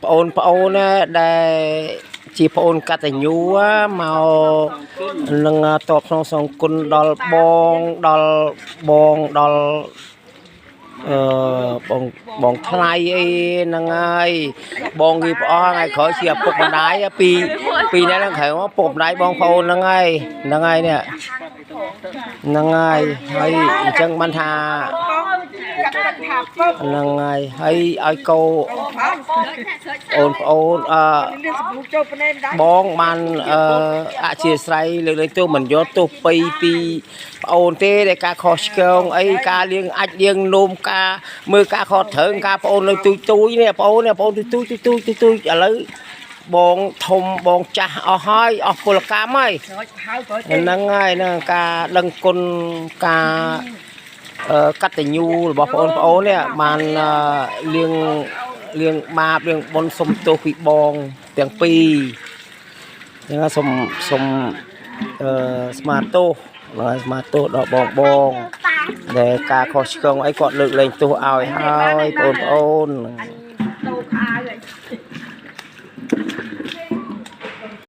ប្អូនដែលជាប្អូនកតញ្ញូមកនឹងតបក្នុងសងគុណដល់បងដល់បងថ្លៃអីហ្នឹងហើយបងគេផ្អស់ថ្ងៃក្រោយជាពុកម្ដាយពីនេះហ្នឹងក្រៅមកពុកម្ដាយបងប្អូនហ្នឹងហើយនេះហ្នឹងហើយហើយអញ្ចឹងបានថាហ្នឹងហើយឲ្យកោប្អូនបងបានអធិស្ឋានលើកលែងទោសមិនយកទោសពីប្អូនទេដែលការខុសឆ្គងអីការលៀងអាចលៀងនោមការមើលការខត់ត្រូវការប្អូននៅទូចនេះប្អូនទូចឥឡូវបងធំបងចាស់អស់ហើយអស់ពលកម្មហើយហ្នឹងហើយនឹងការដឹងគុណការកតញ្ញូរបស់ប្អូននេះបានលៀងបាបលៀងបុណ្យសុំទោសពីបងទាំងពីរហ្នឹងសុំស្មាទោសដល់បងដែលការខុសឆ្គងអីគាត់លើកលែងទោសឲ្យហើយបងប្អូន